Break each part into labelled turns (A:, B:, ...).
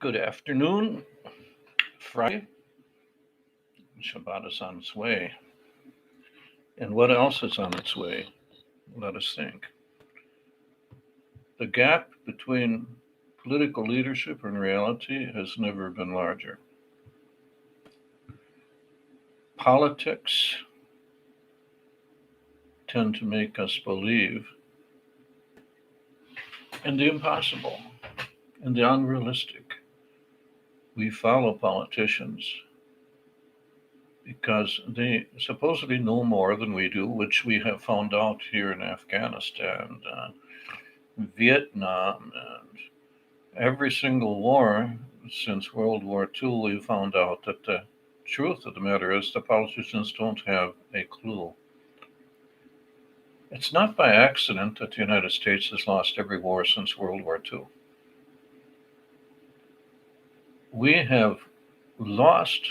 A: Good afternoon, Friday. Shabbat is on its way. And what else is on its way? Let us think. The gap between political leadership and reality has never been larger. Politics tend to make us believe in the impossible and the unrealistic. We follow politicians because they supposedly know more than we do, which we have found out here in Afghanistan, Vietnam, and every single war since World War II. We found out that the truth of the matter is the politicians don't have a clue. It's not by accident that the United States has lost every war since World War II. We have lost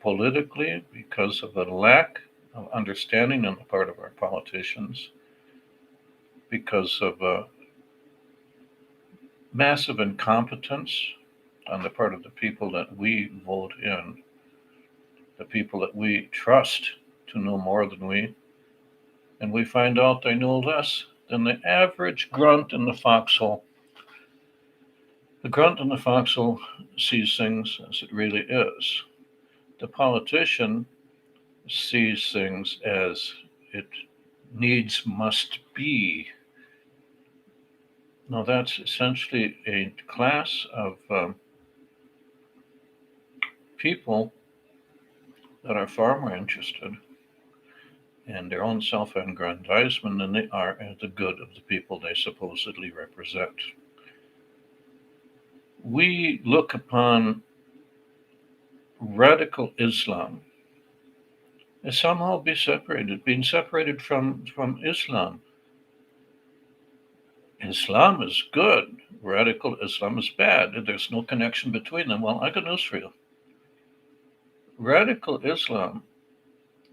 A: politically because of a lack of understanding on the part of our politicians, because of a massive incompetence on the part of the people that we vote in, the people that we trust to know more than we, and we find out they know less than the average grunt in the foxhole. The grunt in the foxhole sees things as it really is. The politician sees things as it needs must be. Now, that's essentially a class of people that are far more interested in their own self aggrandizement than they are in the good of the people they supposedly represent. We look upon radical Islam as somehow being separated from Islam. Islam is good, radical Islam is bad. There's no connection between them. Well, I got news for you. Radical Islam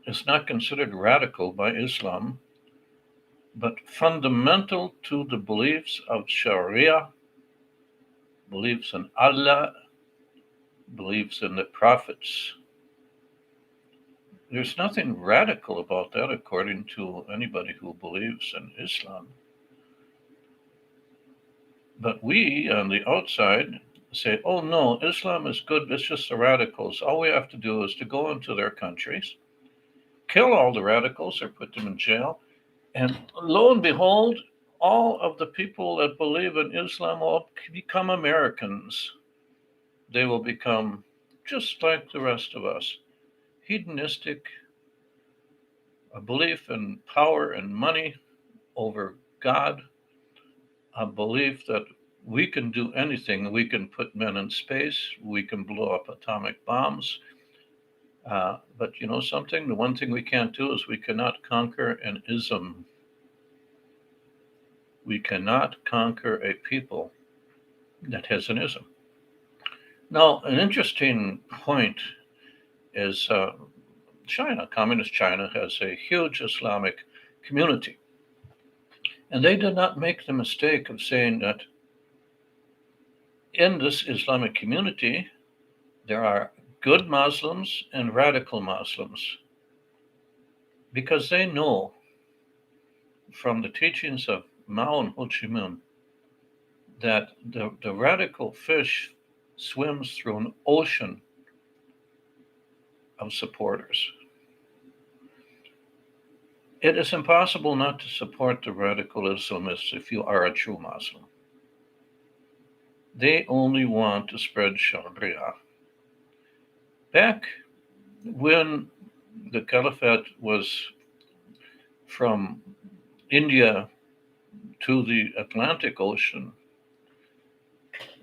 A: is not considered radical by Islam, but fundamental to the beliefs of Sharia, beliefs in Allah, beliefs in the prophets. There's nothing radical about that according to anybody who believes in Islam. But we on the outside say, oh no, Islam is good, it's just the radicals. All we have to do is to go into their countries, kill all the radicals or put them in jail, and lo and behold, all of the people that believe in Islam will become Americans. They will become just like the rest of us, hedonistic, a belief in power and money over God, a belief that we can do anything. We can put men in space, we can blow up atomic bombs. But you know something? The one thing we can't do is we cannot conquer an ism. We cannot conquer a people that has an ism. Now, an interesting point is China. Communist China has a huge Islamic community. And they did not make the mistake of saying that in this Islamic community, there are good Muslims and radical Muslims, because they know from the teachings of Mao and Ho Chi Minh that the radical fish swims through an ocean of supporters. It is impossible not to support the radical Islamists if you are a true Muslim. They only want to spread Sharia. Back when the Caliphate was from India to the Atlantic Ocean,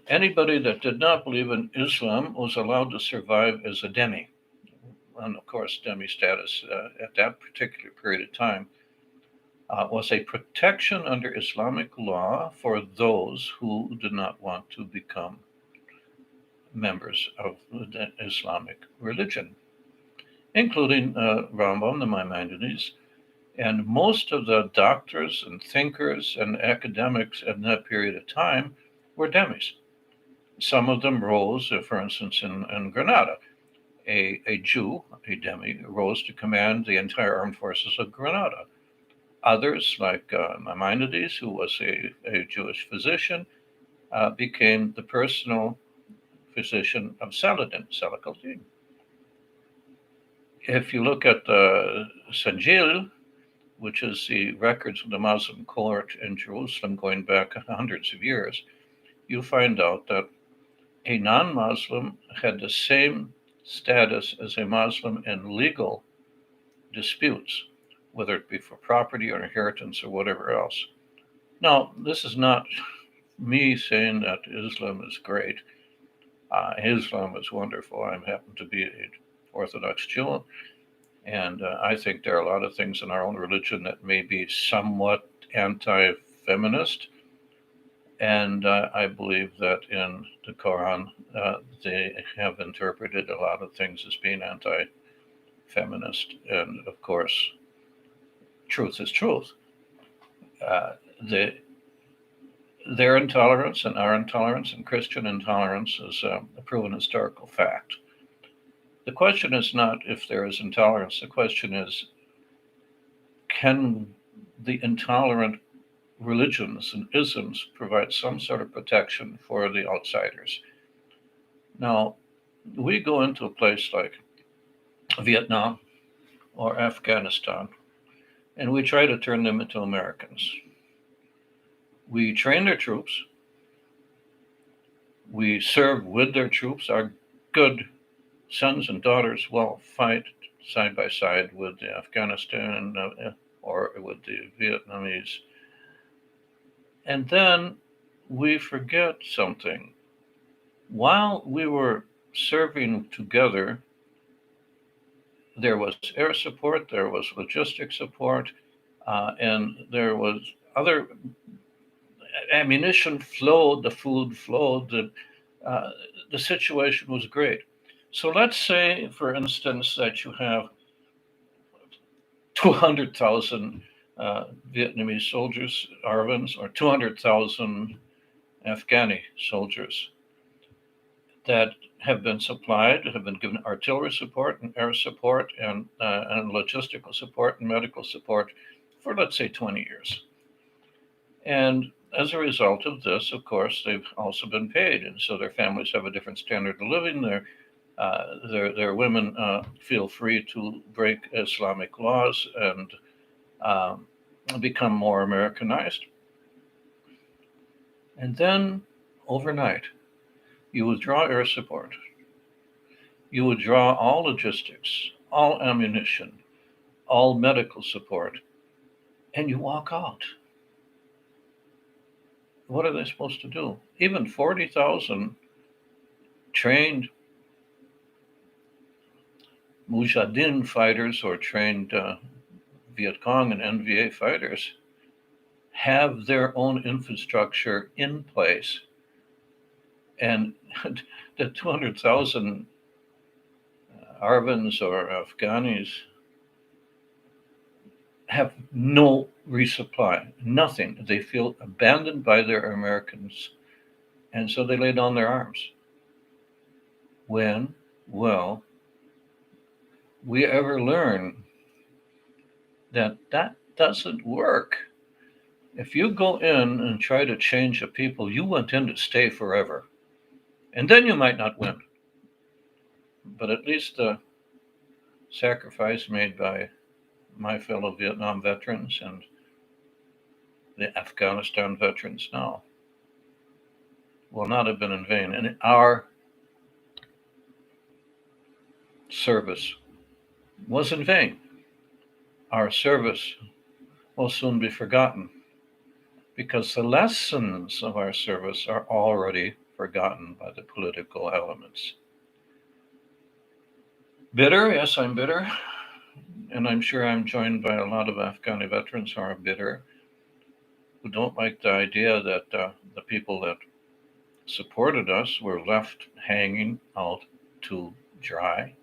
A: anybody that did not believe in Islam was allowed to survive as a dhimmi. And of course, dhimmi status at that particular period of time was a protection under Islamic law for those who did not want to become members of the Islamic religion, including Rambam, the Maimonides, and most of the doctors and thinkers and academics in that period of time were dhimmis. Some of them rose, for instance, in Grenada. A Jew, a Demi, rose to command the entire armed forces of Grenada. Others, like Maimonides, who was a Jewish physician, became the personal physician of Saladin, Salahuddin. If you look at the Sanjil, which is the records of the Muslim court in Jerusalem going back hundreds of years, you find out that a non Muslim had the same status as a Muslim in legal disputes, whether it be for property or inheritance or whatever else. Now, this is not me saying that Islam is great. Islam is wonderful. I happen to be an Orthodox Jew, and I think there are a lot of things in our own religion that may be somewhat anti feminist. And I believe that in the Quran, they have interpreted a lot of things as being anti feminist. And of course, truth is truth. Uh, the, their intolerance and our intolerance and Christian intolerance is a proven historical fact. The question is not if there is intolerance, the question is can the intolerant religions and isms provide some sort of protection for the outsiders? Now, we go into a place like Vietnam or Afghanistan and we try to turn them into Americans. We train their troops, we serve with their troops. Our good sons and daughters will fight side by side with the Afghanistan or with the Vietnamese. And then we forget something. While we were serving together, there was air support, there was logistic support, and there was other ammunition flowed, the food flowed, the situation was great. So let's say, for instance, that you have 200,000 Vietnamese soldiers, ARVNs, or 200,000 Afghani soldiers that have been supplied, have been given artillery support and air support and logistical support and medical support for, let's say, 20 years. And as a result of this, of course, they've also been paid, and so their families have a different standard of living. Their women feel free to break Islamic laws and become more Americanized. And then overnight, you withdraw air support, you withdraw all logistics, all ammunition, all medical support, and you walk out. What are they supposed to do? Even 40,000 trained Mujahideen fighters or trained Viet Cong and NVA fighters have their own infrastructure in place. And the 200,000 ARVNs or Afghanis have no resupply, nothing. They feel abandoned by their Americans, and so they lay down their arms. When will we ever learn that that doesn't work? If you go in and try to change a people, you went in to stay forever. And then you might not win. But at least the sacrifice made by my fellow Vietnam veterans and the Afghanistan veterans now will not have been in vain. And our service was in vain. Our service will soon be forgotten because the lessons of our service are already forgotten by the political elements. Bitter? Yes, I'm bitter. And I'm sure I'm joined by a lot of Afghani veterans who are bitter, who don't like the idea that the people that supported us were left hanging out to dry.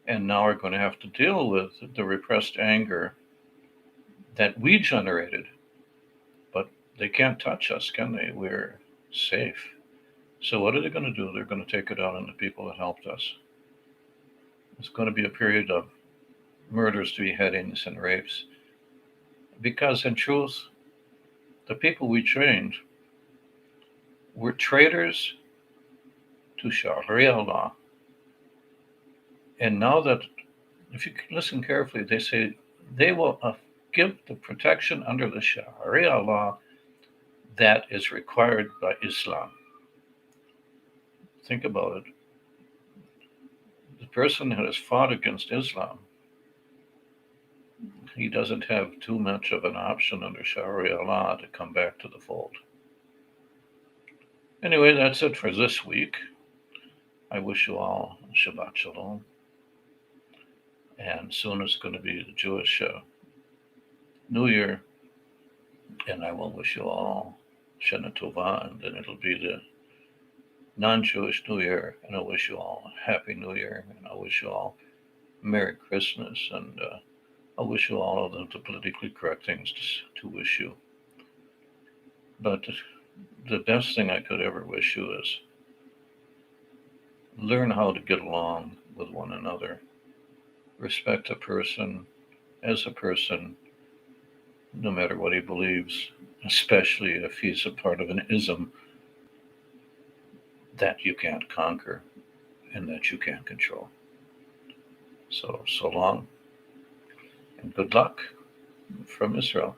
A: And now are going to have to deal with the repressed anger that we generated. But they can't touch us, can they? We're safe. So what are they going to do? They're going to take it out on the people that helped us. It's going to be a period of murders, beheadings, and rapes. Because in truth, the people we trained were traitors to Sharia law. And now that, if you listen carefully, they say they will give the protection under the Sharia law that is required by Islam. Think about it. The person who has fought against Islam, he doesn't have too much of an option under Sharia law to come back to the fold. Anyway, that's it for this week. I wish you all Shabbat Shalom. And soon it's going to be the Jewish New Year. And I will wish you all Shana Tova. And then it'll be the non-Jewish New Year. And I wish you all Happy New Year. And I wish you all Merry Christmas. And I wish you all of the politically correct things to wish you. But the best thing I could ever wish you is learn how to get along with one another. Respect a person as a person, no matter what he believes, especially if he's a part of an ism that you can't conquer and that you can't control. So long and good luck from Israel.